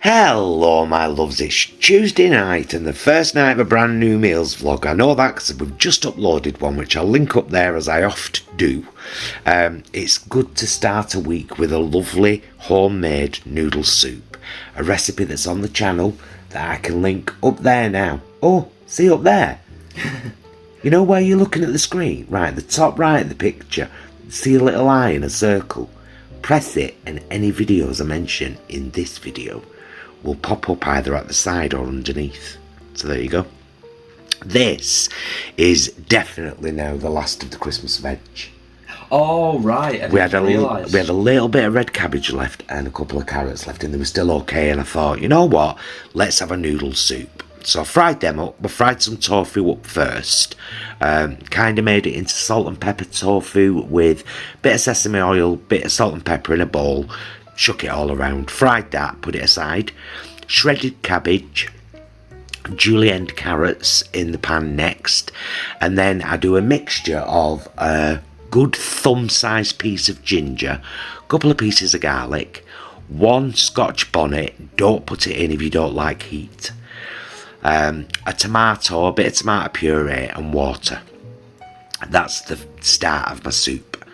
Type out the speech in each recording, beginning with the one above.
Hello my loves, it's Tuesday night and the first night of a brand new meals vlog. I know that because we've just uploaded one which I'll link up there as I often do. It's good to start a week with a lovely homemade noodle soup. A recipe that's on the channel that I can link up there now. Oh, see up there? You know where you're looking at the screen? Right, the top right of the picture. See a little eye in a circle? Press it and any videos I mention in this video will pop up either at the side or underneath. So there you go. This is definitely now the last of the Christmas veg. Oh right, we had a little bit of red cabbage left and a couple of carrots left, and they were still okay. And I thought, you know what? Let's have a noodle soup. So I fried them up. We fried some tofu up first. Kind of made it into salt and pepper tofu with a bit of sesame oil, bit of salt and pepper in a bowl. Shook it all around, fried that, put it aside. Shredded cabbage, julienne carrots in the pan next. And then I do a mixture of a good thumb-sized piece of ginger, a couple of pieces of garlic, one Scotch bonnet, don't put it in if you don't like heat, a tomato, a bit of tomato puree and water. That's the start of my soup.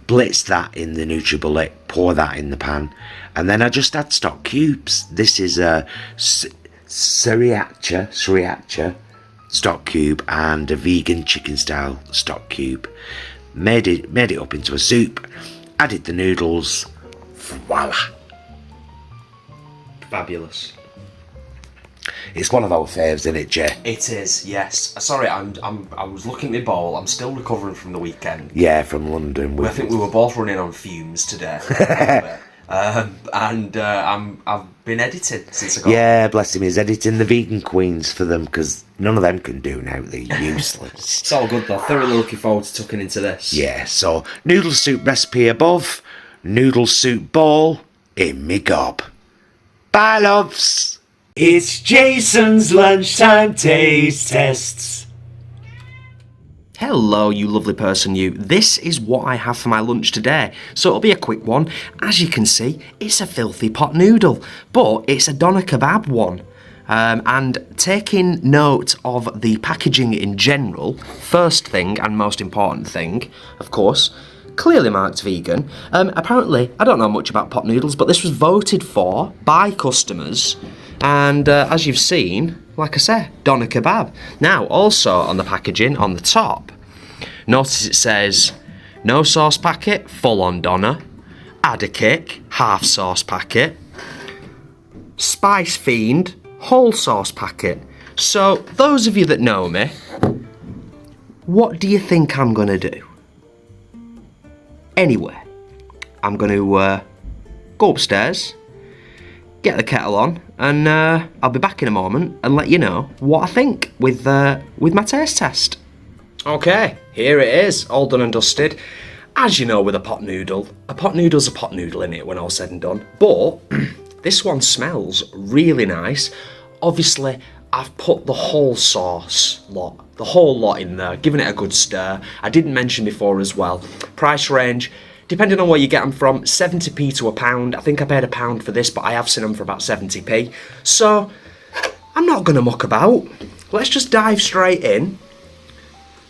Blitz that in the NutriBullet, pour that in the pan, and then I just add stock cubes. This is a sriracha stock cube and a vegan chicken style stock cube. Made it up into a soup, added the noodles, voila. Fabulous. It's one of our faves, isn't it, Jay? It is, yes. Sorry, I was looking at my bowl. I'm still recovering from the weekend. Yeah, from London. I think we were both running on fumes today. I've been editing since I got. Yeah, bless him. He's editing the vegan queens for them because none of them can do now. They're useless. It's all good though. Thoroughly looking forward to tucking into this. Yeah. So noodle soup recipe above, noodle soup bowl in me gob. Bye, loves. It's Jason's lunchtime taste tests. Hello, you lovely person, you. This is what I have for my lunch today. So it'll be a quick one. As you can see, it's a filthy pot noodle, but it's a doner kebab one. And taking note of the packaging in general, first thing and most important thing, of course, clearly marked vegan. Apparently, I don't know much about pot noodles, but this was voted for by customers. And as you've seen, like I say, doner kebab. Now, also on the packaging, on the top, notice it says, no sauce packet, full on doner, add a kick, half sauce packet, spice fiend, whole sauce packet. So, those of you that know me, what do you think I'm gonna do? Anyway, I'm gonna go upstairs, get the kettle on, and I'll be back in a moment and let you know what I think with my taste test. Okay, here it is, all done and dusted. As you know with a pot noodle's a pot noodle innit, when all's said and done. But this one smells really nice. Obviously, I've put the whole sauce lot, the whole lot in there, given it a good stir. I didn't mention before as well, price range, depending on where you get them from, 70p to £1. I think I paid £1 for this, but I have seen them for about 70p. So, I'm not going to muck about. Let's just dive straight in,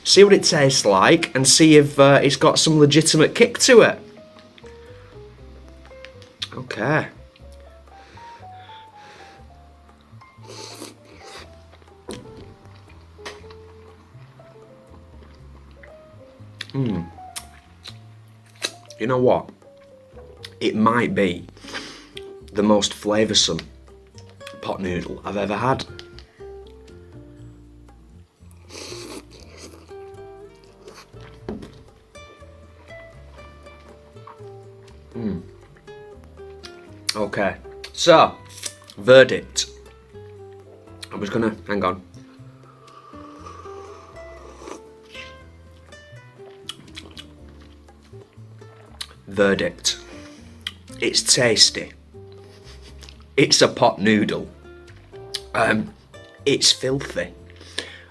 see what it tastes like, and see if it's got some legitimate kick to it. Okay. You know what? It might be the most flavoursome pot noodle I've ever had. Okay, so, verdict. I was gonna, hang on. Verdict. It's tasty. It's a pot noodle. It's filthy.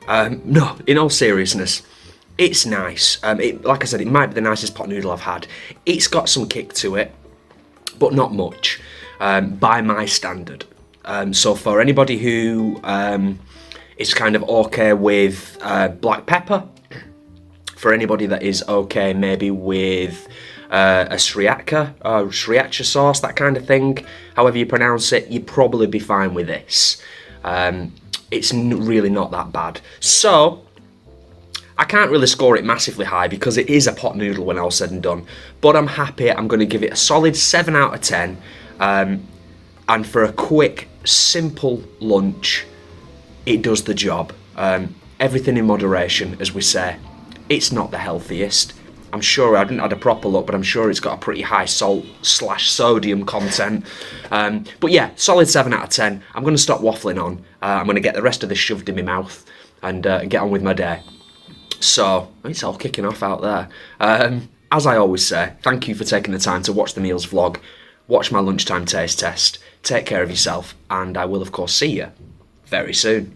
No, in all seriousness, it's nice. Like I said, it might be the nicest pot noodle I've had. It's got some kick to it, but not much. by my standard. So for anybody who is kind of okay with black pepper, for anybody that is okay maybe with a sriracha sauce, that kind of thing, however you pronounce it, you'd probably be fine with this. It's really not that bad. So I can't really score it massively high because it is a pot noodle when all said and done, but I'm happy. I'm going to give it a solid 7 out of 10. And for a quick, simple lunch, it does the job. Everything in moderation, as we say. It's not the healthiest. I'm sure, I didn't have a proper look, but I'm sure it's got a pretty high salt/sodium content. But yeah, solid 7 out of 10. I'm going to stop waffling on. I'm going to get the rest of this shoved in my mouth and get on with my day. So, it's all kicking off out there. As I always say, thank you for taking the time to watch the meals vlog, watch my lunchtime taste test, take care of yourself, and I will of course see you very soon.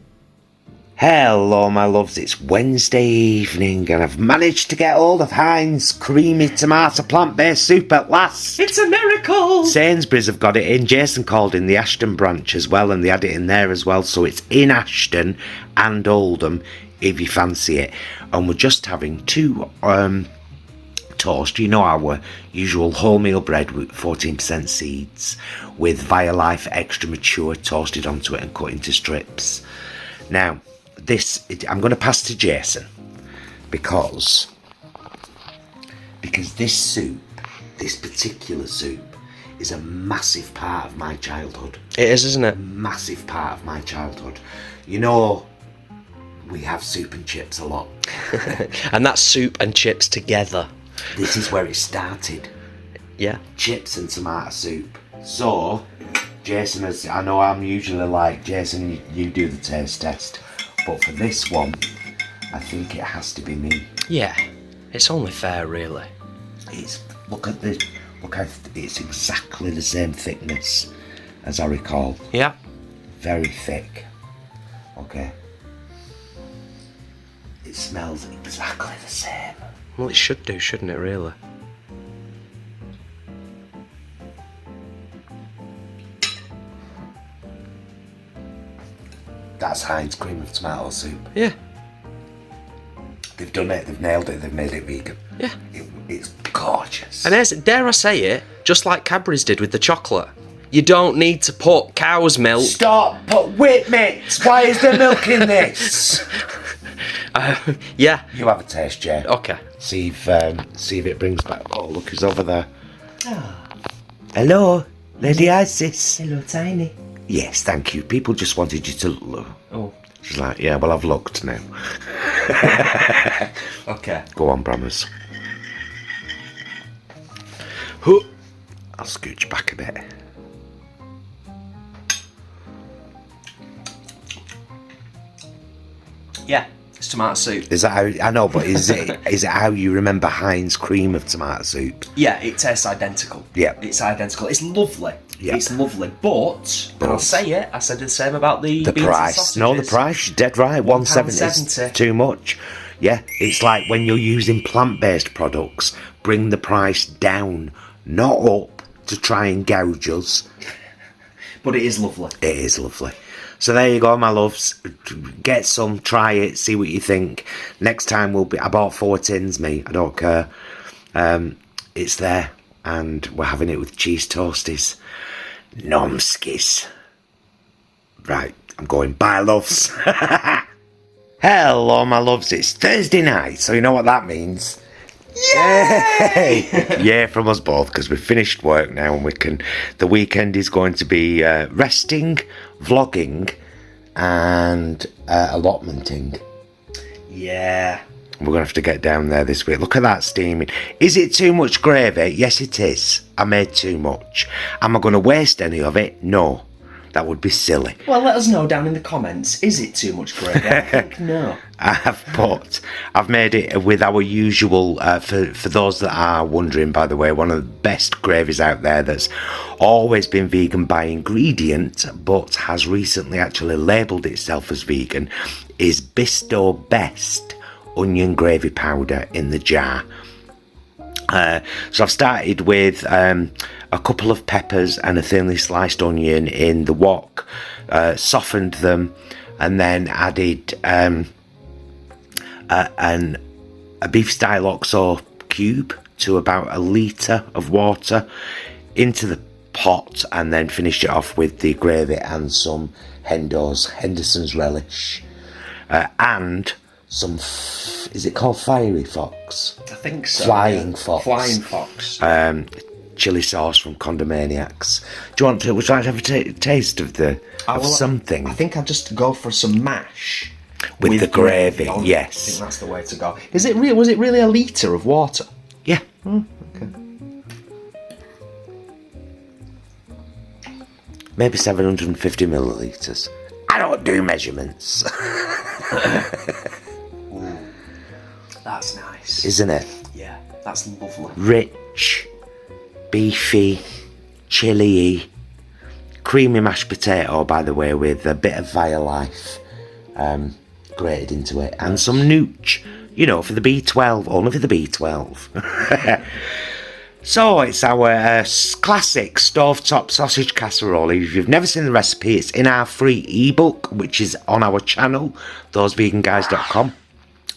Hello my loves, it's Wednesday evening and I've managed to get hold of Heinz creamy tomato plant-based soup at last. It's a miracle! Sainsbury's have got it in. Jason called in the Ashton branch as well and they had it in there as well, so it's in Ashton and Oldham if you fancy it. And we're just having 2 toast, you know, our usual wholemeal bread with 14% seeds with Violife extra mature toasted onto it and cut into strips. Now I'm going to pass to Jason because this soup, this particular soup, is a massive part of my childhood. It is, isn't it? Massive part of my childhood. You know, we have soup and chips a lot. And that's soup and chips together. This is where it started. Yeah. Chips and tomato soup. So, Jason I know I'm usually like, Jason, you do the taste test. But for this one, I think it has to be me. Yeah, it's only fair, really. Look at it's exactly the same thickness as I recall. Yeah. Very thick. Okay. It smells exactly the same. Well, it should do, shouldn't it, really? That's Heinz cream of tomato soup. Yeah. They've done it, they've nailed it, they've made it vegan. Yeah. It's gorgeous. And dare I say it, just like Cadbury's did with the chocolate. You don't need to put cow's milk. Stop! Put wheat mix! Why is there milk in this? Yeah. You have a taste, Jay. Okay. See if it brings back. Oh, look, he's over there. Oh. Hello, Lady Isis. Hello, Tiny. Yes, thank you. People just wanted you to look. Oh. She's like, yeah, well, I've looked now. Okay. Go on, Brammers. I'll scooch back a bit. Yeah, it's tomato soup. Is that how? I know, but is it how you remember Heinz cream of tomato soup? Yeah, it tastes identical. Yeah. It's identical. It's lovely. Yeah. It's lovely. But I'll say it, I said the same about the beans price. and sausages. No, the price, you're dead right. £1.70 is too much. Yeah, it's like when you're using plant-based products, bring the price down, not up, to try and gouge us. But it is lovely. It is lovely. So there you go, my loves. Get some, try it, see what you think. Next time I bought 4 tins, me. I don't care. It's there, and we're having it with cheese toasties. Nomskis. Right, I'm going. Bye, loves. Hello, my loves. It's Thursday night, so you know what that means. Yay! Yeah, from us both, because we've finished work now and the weekend is going to be resting, vlogging and allotmenting. Yeah. We're going to have to get down there this week. Look at that steaming. Is it too much gravy? Yes, it is. I made too much. Am I going to waste any of it? No. That would be silly. Well, let us know down in the comments. Is it too much gravy? I think no. I've made it with our usual, for those that are wondering, by the way, one of the best gravies out there that's always been vegan by ingredient, but has recently actually labelled itself as vegan, is Bisto Best onion gravy powder in the jar. So I've started with a couple of peppers and a thinly sliced onion in the wok, softened them, and then added a beef style oxo cube to about a litre of water into the pot, and then finished it off with the gravy and some Henderson's relish, and some is it called fiery fox? I think so. Flying fox. Flying fox. Chili sauce from Condomaniacs. Would you like to have a taste of something? I think I'll just go for some mash with the gravy. On. Yes, I think that's the way to go. Was it really a litre of water? Yeah. Okay. Maybe 750 millilitres. I don't do measurements. Ooh, that's nice. Isn't it? Yeah, that's lovely. Rich, beefy, chili-y, creamy mashed potato, by the way, with a bit of Violife grated into it, and some nooch, for the B12, only for the B12. So it's our classic stovetop sausage casserole. If you've never seen the recipe, it's in our free ebook, which is on our channel, thoseveganguys.com,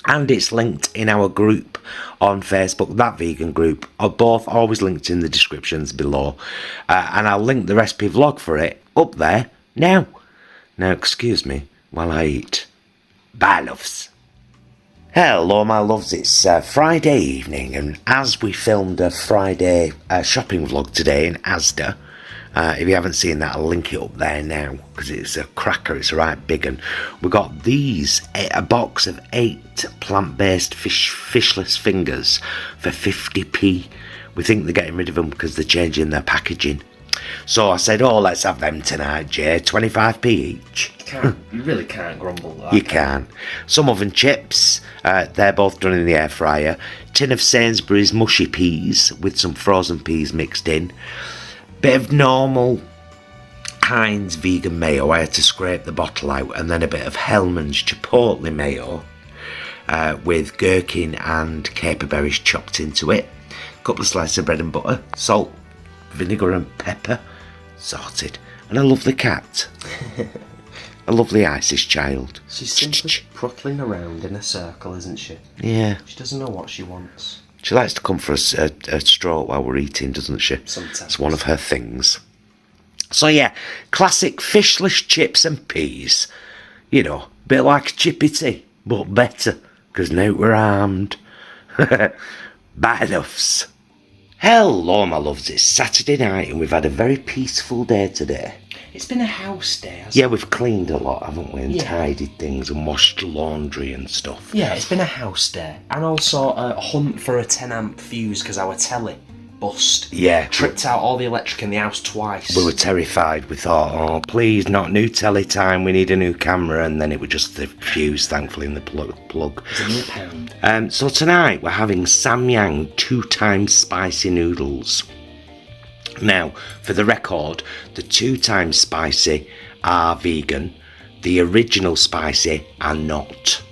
and it's linked in our group on Facebook, that vegan group, are both always linked in the descriptions below, and I'll link the recipe vlog for it up there now. Now excuse me while I eat. Bye loves. Hello my loves, it's Friday evening, and as we filmed a Friday shopping vlog today in Asda, if you haven't seen that, I'll link it up there now, because it's a cracker, it's a right big one. We got a box of 8 plant-based fishless fingers for 50p. We think they're getting rid of them because they're changing their packaging. So I said, let's have them tonight, Jay, 25p each. You really can't grumble at that. You can. Some oven chips, they're both done in the air fryer. Tin of Sainsbury's mushy peas with some frozen peas mixed in. Bit of normal Heinz vegan mayo. I had to scrape the bottle out, and then a bit of Hellmann's chipotle mayo with gherkin and caper berries chopped into it. A couple of slices of bread and butter, salt, vinegar and pepper. Sorted. And a lovely cat. A lovely Isis child. She's simply pruttling around in a circle, isn't she? Yeah. She doesn't know what she wants. She likes to come for a stroke while we're eating, doesn't she? Sometimes. It's one of her things. So yeah, classic fishless chips and peas. Bit like a chippity, but better, because now we're armed. Bye loves. Hello my loves, it's Saturday night and we've had a very peaceful day today. It's been a house day, hasn't it? Yeah, we've cleaned a lot, haven't we, and Yeah. tidied things and washed laundry and stuff. Yeah, it's been a house day. And also a hunt for a 10 amp fuse because our telly bust. Yeah. Tripped out all the electric in the house twice. We were terrified. We thought, please, not new telly time, we need a new camera, and then it was just the fuse, thankfully, in the plug. It's a new pound. So tonight we're having Samyang 2x spicy noodles. Now, for the record, the 2x spicy are vegan, the original spicy are not.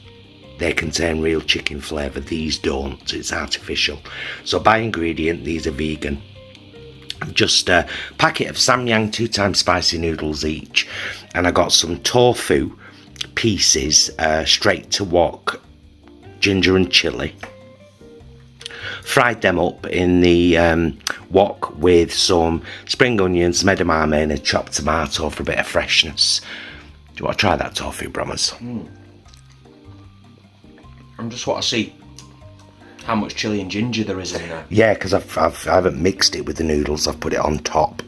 They contain real chicken flavour, these don't, it's artificial. So by ingredient, these are vegan. Just a packet of Samyang 2x spicy noodles each, and I got some tofu pieces, straight to wok, ginger and chilli. Fried them up in the wok with some spring onions, some edamame and a chopped tomato for a bit of freshness. Do you want to try that tofu, Brommers? I just want to see how much chilli and ginger there is in there. Yeah, because I haven't mixed it with the noodles, I've put it on top.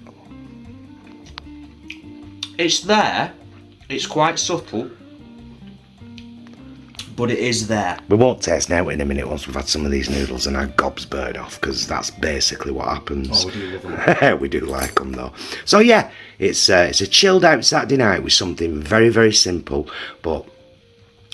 It's there, it's quite subtle, but it is there. We won't taste now in a minute once we've had some of these noodles and our gobs burn off, because that's basically what happens. Oh, we do love them. We do like them though. So yeah, it's a chilled out Saturday night with something very, very simple, but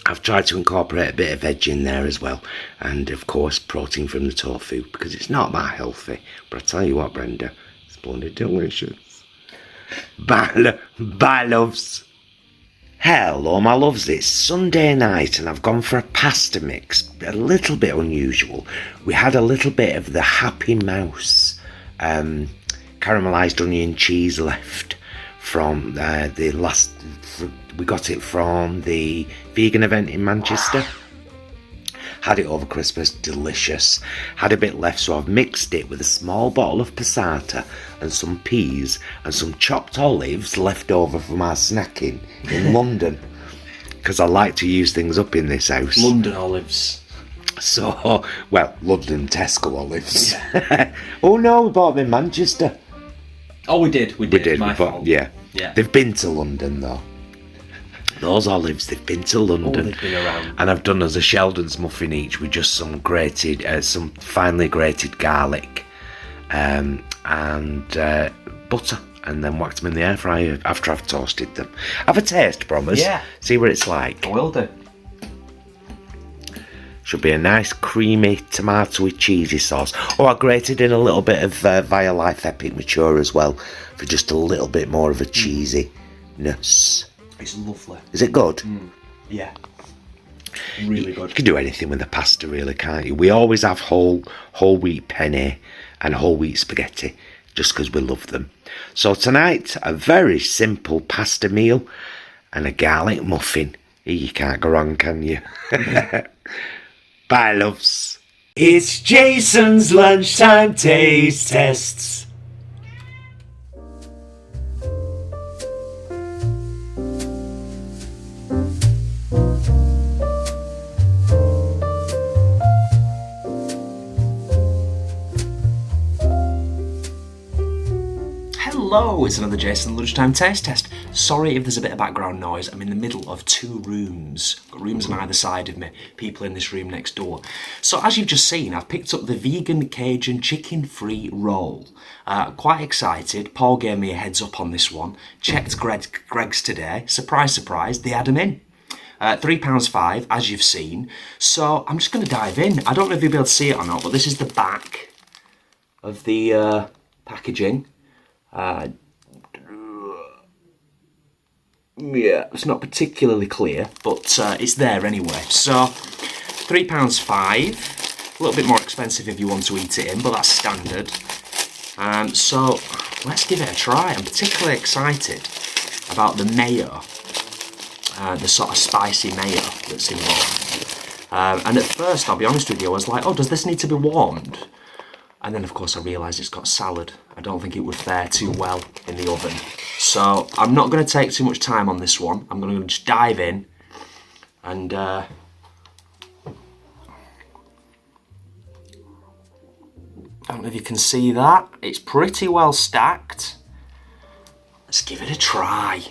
I've tried to incorporate a bit of veg in there as well, and of course protein from the tofu, because it's not that healthy, but I tell you what, Brenda, it's bloody delicious. Bye loves. Hello, my loves, it's Sunday night and I've gone for a pasta mix, a little bit unusual. We had a little bit of the Happy Mouse caramelised onion cheese left from we got it from the vegan event in Manchester. Had it over Christmas, delicious. Had a bit left, so I've mixed it with a small bottle of passata and some peas and some chopped olives left over from our snacking in London. Because I like to use things up in this house. London olives. So, well, London Tesco olives. Oh no, we bought them in Manchester. Oh, we did. We did. My fault. Yeah. They've been to London though. Those olives, they've been to London. Oh, they've been around. And I've done us a Sheldon's muffin each with just some some finely grated garlic and butter, and then whacked them in the air fryer after I've toasted them. Have a taste, promise. Yeah. See what it's like. I will do. Should be a nice creamy tomatoey cheesy sauce. Oh, I grated in a little bit of Via Life Epic Mature as well for just a little bit more of a cheesiness. It's lovely. Is it good? Yeah. Really good. You can do anything with the pasta, really, can't you? We always have whole wheat penne and whole wheat spaghetti, just because we love them. So tonight, a very simple pasta meal and a garlic muffin. You can't go wrong, can you? Bye, loves. It's Jason's lunchtime taste tests. Hello, it's another Jason Lunchtime Taste Test. Sorry if there's a bit of background noise. I'm in the middle of two rooms. Got rooms on either side of me, people in this room next door. So as you've just seen, I've picked up the vegan Cajun chicken-free roll. Quite excited. Paul gave me a heads up on this one. Checked Greg's today. Surprise, surprise, they had them in. £3.5, as you've seen. So I'm just going to dive in. I don't know if you'll be able to see it or not, but this is the back of the packaging. Yeah, it's not particularly clear, but it's there anyway. So, £3.5, a little bit more expensive if you want to eat it in, but that's standard. So, let's give it a try. I'm particularly excited about the mayo, the sort of spicy mayo that's involved. And at first, I'll be honest with you, I was like, oh, does this need to be warmed? And then, of course, I realised it's got salad. I don't think it would fare too well in the oven. So I'm not going to take too much time on this one. I'm going to just dive in and I don't know if you can see that. It's pretty well stacked. Let's give it a try.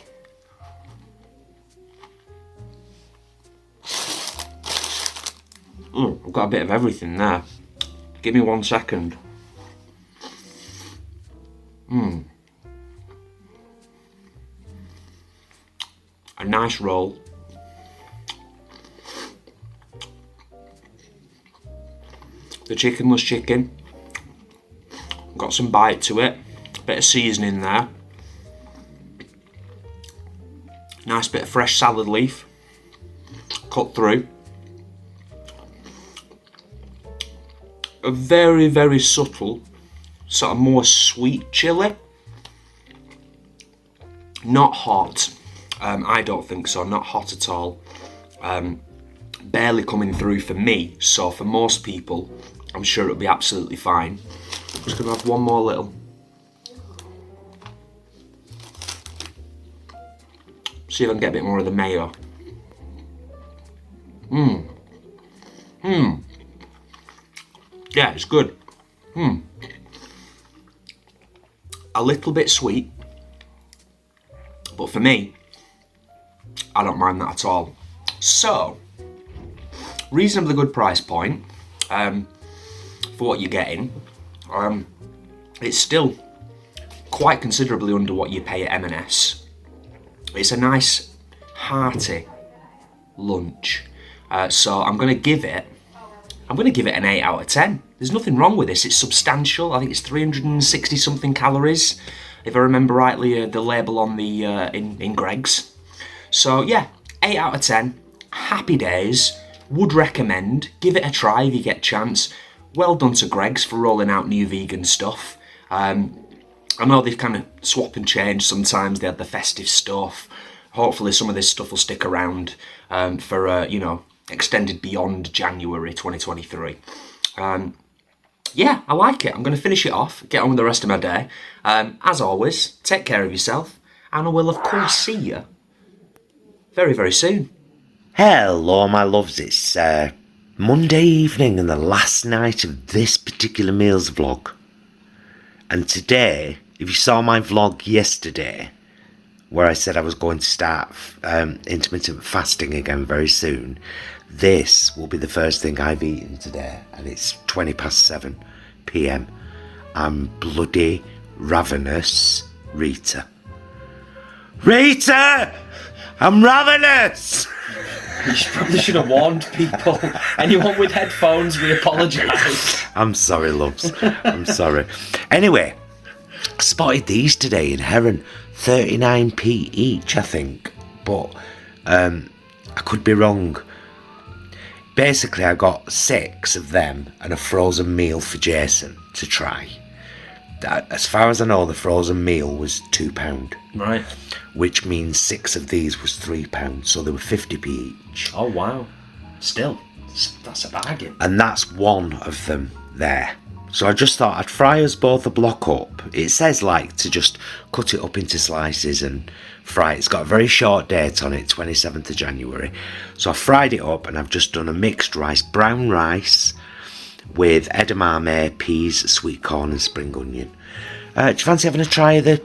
I've got a bit of everything there. Give me 1 second. A nice roll. The chickenless chicken. Got some bite to it. Bit of seasoning there. Nice bit of fresh salad leaf. Cut through. A very, very subtle, sort of more sweet chilli. Not hot. I don't think so, not hot at all. Barely coming through for me, so for most people, I'm sure it'll be absolutely fine. I'm just gonna have one more little. See if I can get a bit more of the mayo. Yeah, it's good. A little bit sweet, but for me, I don't mind that at all. So, reasonably good price point for what you're getting. It's still quite considerably under what you pay at M&S. It's a nice, hearty lunch. So I'm going to give it an 8 out of 10. There's nothing wrong with this. It's substantial. I think it's 360 something calories, if I remember rightly, the label on the in Greg's. So yeah, 8 out of 10. Happy days. Would recommend. Give it a try if you get a chance. Well done to Greggs for rolling out new vegan stuff. I know they've kind of swap and change sometimes. They had the festive stuff. Hopefully some of this stuff will stick around for, extended beyond January 2023. Yeah, I like it. I'm going to finish it off, get on with the rest of my day. As always, take care of yourself, and I will, of course, see you very, very soon. Hello, my loves. It's Monday evening and the last night of this particular meals vlog. And today, if you saw my vlog yesterday, where I said I was going to start intermittent fasting again very soon, this will be the first thing I've eaten today, and it's 7 p.m. I'm bloody ravenous, Rita. Rita! I'm ravenous! You probably should have warned people. Anyone with headphones, we apologise. I'm sorry, loves. I'm sorry. Anyway, I spotted these today in Heron. 39p each, I think. But I could be wrong. Basically, I got 6 of them and a frozen meal for Jason to try. As far as I know, the frozen meal was £2. Right. Which means 6 of these was £3, so they were 50p each. Oh, wow. Still, that's a bargain. And that's one of them there. So I just thought I'd fry us both a block up. It says to just cut it up into slices and fry it. It's got a very short date on it, 27th of January. So I fried it up, and I've just done a mixed rice, brown rice with edamame, peas, sweet corn and spring onion. Do you fancy having a try of the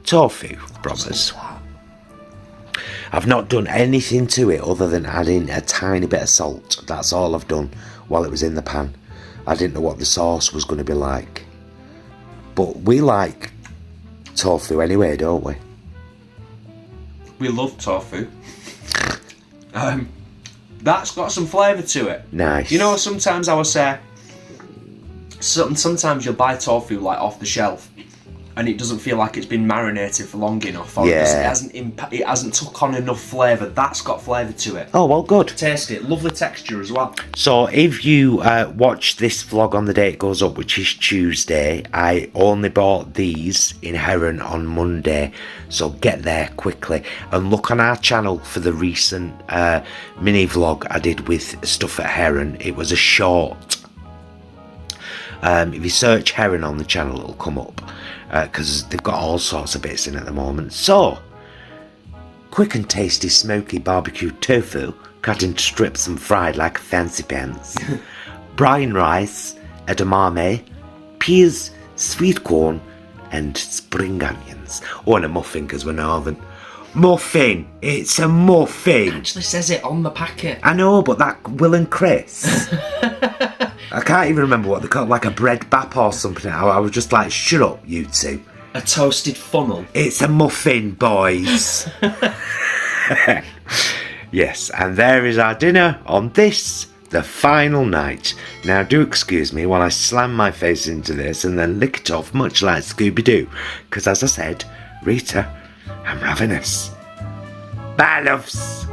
tofu from us? I've not done anything to it other than adding a tiny bit of salt. That's all I've done while it was in the pan. I didn't know what the sauce was going to be like. But we like tofu anyway, don't we? We love tofu. That's got some flavour to it. Nice. You know, sometimes I would say, sometimes you'll buy tofu off the shelf, and it doesn't feel like it's been marinated for long enough, or it hasn't took on enough flavour. That's got flavour to it. Oh, well, good. Taste it. Lovely texture as well. So if you watch this vlog on the day it goes up, which is Tuesday, I only bought these in Heron on Monday. So get there quickly and look on our channel for the recent mini vlog I did with stuff at Heron. It was a short. If you search Heron on the channel, it'll come up. Because they've got all sorts of bits in at the moment. So, quick and tasty smoky barbecue tofu, cut into strips and fried like a fancy pants. Brown rice, edamame, peas, sweet corn, and spring onions. Oh, and a muffin because we're northern. Muffin! It's a muffin! It actually says it on the packet. I know, but that Will and Chris. I can't even remember what they called, like a bread bap or something. I was just like, shut up, you two. A toasted funnel. It's a muffin, boys. Yes, and there is our dinner on this, the final night. Now, do excuse me while I slam my face into this and then lick it off, much like Scooby-Doo. Because as I said, Rita, I'm ravenous. Bye, loves.